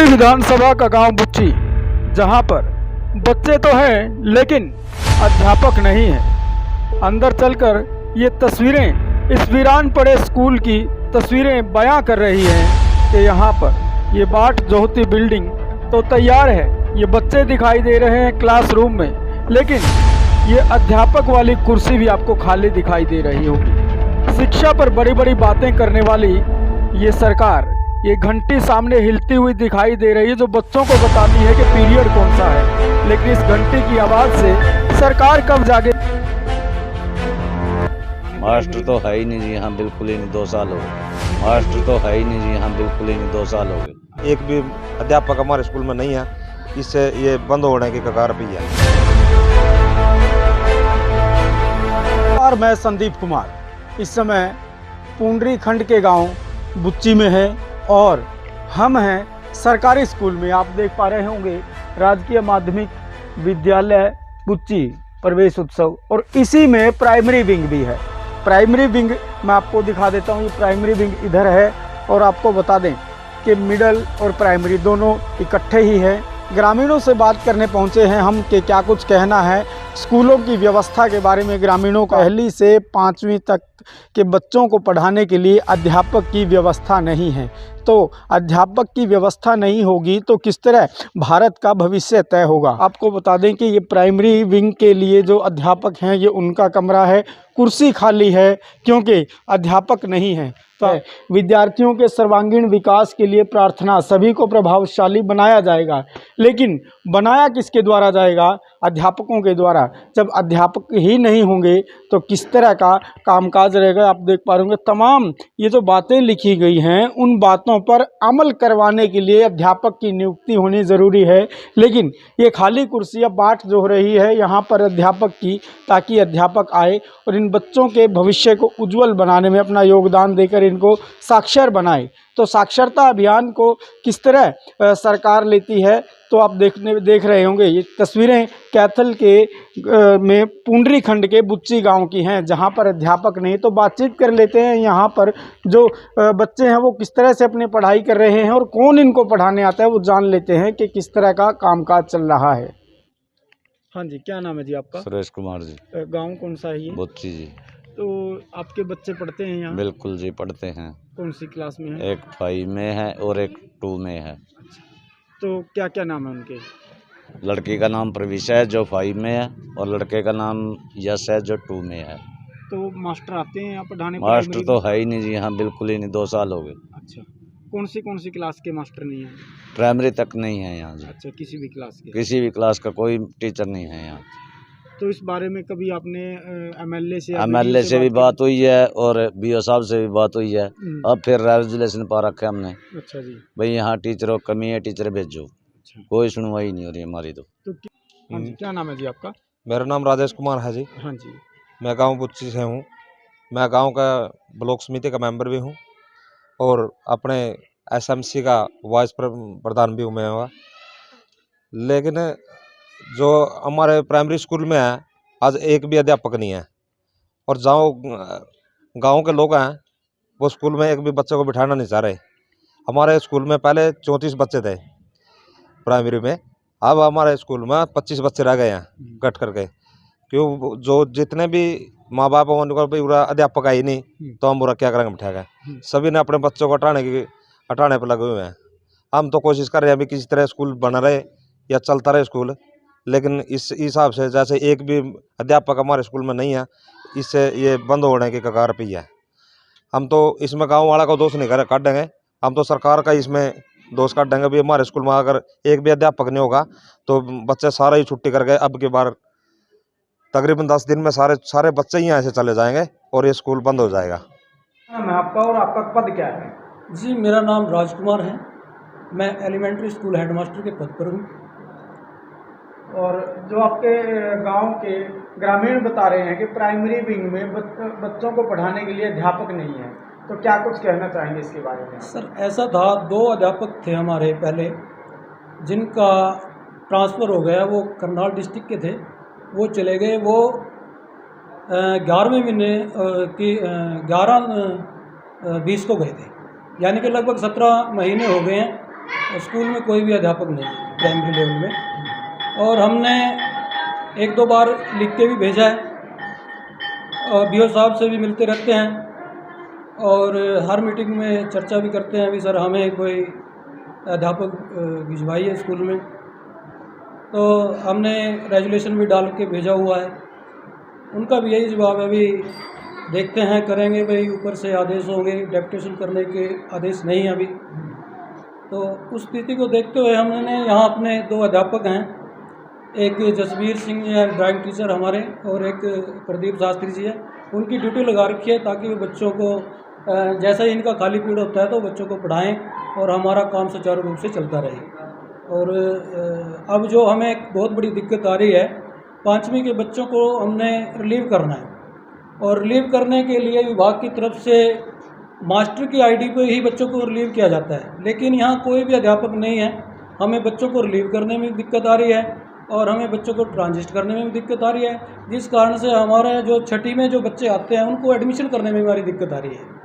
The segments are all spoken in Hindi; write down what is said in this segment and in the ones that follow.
पुंडरी विधानसभा का गांव बुच्ची, जहां पर बच्चे तो हैं लेकिन अध्यापक नहीं है। अंदर चलकर ये तस्वीरें इस वीरान पड़े स्कूल की तस्वीरें बयां कर रही हैं कि यहाँ पर ये बाट जोहती बिल्डिंग तो तैयार है, ये बच्चे दिखाई दे रहे हैं क्लासरूम में, लेकिन ये अध्यापक वाली कुर्सी भी आपको खाली दिखाई दे रही होगी। शिक्षा पर बड़ी बड़ी बातें करने वाली ये सरकार, ये घंटी सामने हिलती हुई दिखाई दे रही है जो बच्चों को बताती है कि पीरियड कौन सा है, लेकिन इस घंटी की आवाज़ से सरकार कब जागे। मास्टर तो है ही नहीं जी, हाँ बिल्कुल ही नहीं, 2 साल हो गए। मास्टर तो है ही नहीं जी, हाँ बिल्कुल ही नहीं, 2 साल हो गए। एक भी अध्यापक हमारे स्कूल में नहीं है, इससे ये बंद होने की कगार पे है। और मैं संदीप कुमार इस समय पुंडरी खंड के गांव बुच्ची में है और हम हैं सरकारी स्कूल में। आप देख पा रहे होंगे राजकीय माध्यमिक विद्यालय बुच्ची प्रवेश उत्सव, और इसी में प्राइमरी विंग भी है। प्राइमरी विंग मैं आपको दिखा देता हूँ, ये प्राइमरी विंग इधर है, और आपको बता दें कि मिडल और प्राइमरी दोनों इकट्ठे ही है। ग्रामीणों से बात करने पहुँचे हैं हम कि क्या कुछ कहना है स्कूलों की व्यवस्था के बारे में। ग्रामीणों का पहली से 5वीं तक के बच्चों को पढ़ाने के लिए अध्यापक की व्यवस्था नहीं है, तो अध्यापक की व्यवस्था नहीं होगी तो किस तरह भारत का भविष्य तय होगा। आपको बता दें कि ये प्राइमरी विंग के लिए जो अध्यापक हैं ये उनका कमरा है, कुर्सी खाली है क्योंकि अध्यापक नहीं है। तो विद्यार्थियों के सर्वांगीण विकास के लिए प्रार्थना, सभी को प्रभावशाली बनाया जाएगा, लेकिन बनाया किसके द्वारा जाएगा? अध्यापकों के द्वारा। जब अध्यापक ही नहीं होंगे तो किस तरह का कामकाज रहेगा। आप देख पा रहे होंगे तमाम ये जो बातें लिखी गई हैं उन बातों पर अमल करवाने के लिए अध्यापक की नियुक्ति होनी ज़रूरी है, लेकिन ये खाली कुर्सियाँ बाट जो हो रही है यहाँ पर अध्यापक की, ताकि अध्यापक आए और इन बच्चों के भविष्य को उज्जवल बनाने में अपना योगदान देकर इनको साक्षर बनाए। तो साक्षरता अभियान को किस तरह सरकार लेती है तो आप देख रहे होंगे। ये तस्वीरें कैथल के में पुंडरी खंड के बुच्ची गांव की हैं, जहां पर अध्यापक नहीं। तो बातचीत कर लेते हैं यहाँ पर जो बच्चे हैं वो किस तरह से अपनी पढ़ाई कर रहे हैं और कौन इनको पढ़ाने आता है, वो जान लेते हैं कि किस तरह का कामकाज चल रहा है। हाँ जी, क्या नाम है जी आपका? सुरेश कुमार जी। गाँव कौन सा है ये? बुच्ची जी। तो आपके बच्चे पढ़ते हैं यहाँ? बिल्कुल जी, पढ़ते हैं। कौन सी क्लास में है? एक 5 में है और एक 2 में है। तो क्या क्या नाम है उनके? लड़की का नाम प्रविशा है जो 5 में है, और लड़के का नाम यश है जो 2 में है। तो मास्टर आते हैं यहाँ पढ़ाने? मास्टर तो है ही नहीं जी, हाँ बिल्कुल ही नहीं, 2 साल हो गए। अच्छा, कौन सी क्लास के मास्टर नहीं है? प्राइमरी तक नहीं है यहाँ जी। अच्छा, किसी भी क्लास के? किसी भी क्लास का कोई टीचर नहीं है यहाँ। तो इस बारे में कभी आपने एमएलए से भी बात हुई है और बीओ साहब से भी बात हुई है। अब फिर रेजोल्यूशन पा रखा है हमने। अच्छा जी। भाई यहाँ टीचरों कमी है, टीचर भेजो। अच्छा। कोई सुनवाई नहीं हो रही हमारी। तो हाँ जी, क्या नाम है जी आपका? मेरा नाम राजेश कुमार है जी। हाँ जी। मैं गांव बुच्ची से हूँ। मैं गांव का ब्लॉक समिति का मेंबर भी हूँ और अपने एसएमसी का वाइस प्रधान भी हूँ मैं हुआ। लेकिन जो हमारे प्राइमरी स्कूल में है आज एक भी अध्यापक नहीं है, और गांव के लोग हैं वो स्कूल में एक भी बच्चे को बिठाना नहीं चाह रहे। हमारे स्कूल में पहले 34 बच्चे थे प्राइमरी में, अब हमारे स्कूल में 25 बच्चे रह गए हैं कट करके। क्यों? जो जितने भी माँ बाप हैं उनको भी पूरा अध्यापक आई नहीं तो हम पूरा क्या करेंगे बिठा कर। सभी ने अपने बच्चों को हटाने पर लगे हुए हैं। हम तो कोशिश कर रहे हैं अभी किसी तरह स्कूल बना रहे या चलता रहे स्कूल, लेकिन इस हिसाब से जैसे एक भी अध्यापक हमारे स्कूल में नहीं है, इससे ये बंद होने की कगार पे है। हम तो इसमें गांव वाला का दोष नहीं काट देंगे, हम तो सरकार का इसमें दोष काट देंगे। भी हमारे स्कूल में अगर एक भी अध्यापक नहीं होगा तो बच्चे सारे ही छुट्टी कर गए। अब की बार तकरीबन 10 दिन में सारे बच्चे ही यहाँ से चले जाएंगे और ये स्कूल बंद हो जाएगा। आपका और आपका पद क्या है? जी, मेरा नाम राजकुमार है। मैं एलिमेंट्री स्कूल हेडमास्टर के पद पर हूँ। और जो आपके गांव के ग्रामीण बता रहे हैं कि प्राइमरी विंग में बच्चों को पढ़ाने के लिए अध्यापक नहीं है, तो क्या कुछ कहना चाहेंगे इसके बारे में? सर, ऐसा था, 2 अध्यापक थे हमारे पहले जिनका ट्रांसफ़र हो गया। वो करनाल डिस्ट्रिक्ट के थे, वो चले गए। वो 11वें महीने की 11/20 को गए थे, यानी कि लगभग 17 महीने हो गए हैं और स्कूल में कोई भी अध्यापक नहीं है प्राइमरी लेवल में। और हमने 1-2 बार लिख के भी भेजा है और बीओ साहब से भी मिलते रहते हैं और हर मीटिंग में चर्चा भी करते हैं भी सर हमें कोई अध्यापक भिजवाइए स्कूल में। तो हमने रेजुलेशन भी डाल के भेजा हुआ है। उनका भी यही जवाब है भी देखते हैं करेंगे भाई, ऊपर से आदेश होंगे, डेपुटेशन करने के आदेश नहीं है अभी। तो उस स्थिति को देखते हुए हमने यहाँ अपने 2 अध्यापक हैं, एक जसवीर सिंह जी हैं ड्राइंग टीचर हमारे और एक प्रदीप शास्त्री जी है, उनकी ड्यूटी लगा रखी है ताकि वो बच्चों को जैसा ही इनका खाली पीरियड होता है तो बच्चों को पढ़ाएं और हमारा काम सुचारू रूप से चलता रहे। और अब जो हमें एक बहुत बड़ी दिक्कत आ रही है, 5वीं के बच्चों को हमने रिलीव करना है और रिलीव करने के लिए विभाग की तरफ से मास्टर की आईडी पे ही बच्चों को रिलीव किया जाता है, लेकिन यहाँ कोई भी अध्यापक नहीं है। हमें बच्चों को रिलीव करने में भी दिक्कत आ रही है और हमें बच्चों को ट्रांजिस्ट करने में भी दिक्कत आ रही है, जिस कारण से हमारे जो 6ठी में जो बच्चे आते हैं उनको एडमिशन करने में हमारी दिक्कत आ रही है।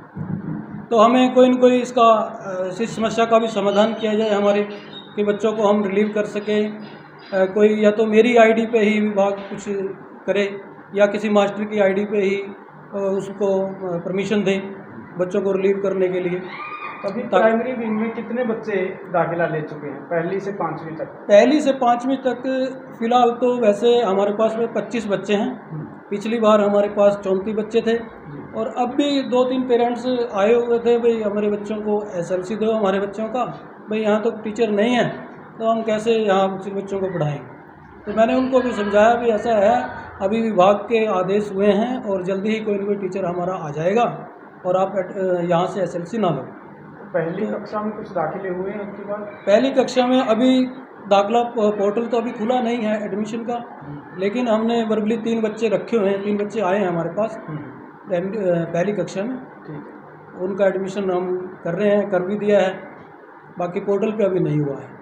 तो हमें कोई न कोई इस समस्या का भी समाधान किया जाए हमारे, कि बच्चों को हम रिलीव कर सकें। कोई या तो मेरी आईडी पे ही विभाग कुछ करे या किसी मास्टर की आईडी पे ही उसको परमिशन दें बच्चों को रिलीव करने के लिए। अभी प्राइमरी विंग में कितने बच्चे दाखिला ले चुके हैं पहली से 5वीं तक? पहली से 5वीं तक फ़िलहाल तो वैसे हमारे पास में 25 बच्चे हैं। पिछली बार हमारे पास 34 बच्चे थे और अब भी 2-3 पेरेंट्स आए हुए थे, भाई हमारे बच्चों को SLC दो हमारे बच्चों का, भाई यहाँ तो टीचर नहीं है तो हम कैसे यहाँ बच्चों को पढ़ाएंगे। तो मैंने उनको भी समझाया भी ऐसा है, अभी विभाग के आदेश हुए हैं और जल्दी ही कोई न कोई टीचर हमारा आ जाएगा और आप यहाँ से SLC ना लो। पहली कक्षा में कुछ दाखिले हुए हैं उसके बाद? पहली कक्षा में अभी दाखिला पोर्टल तो अभी खुला नहीं है एडमिशन का, लेकिन हमने वर्बली 3 बच्चे रखे हुए हैं, 3 बच्चे आए हैं हमारे पास पहली कक्षा में। उनका एडमिशन हम कर रहे हैं, कर भी दिया है, बाकी पोर्टल पे अभी नहीं हुआ है।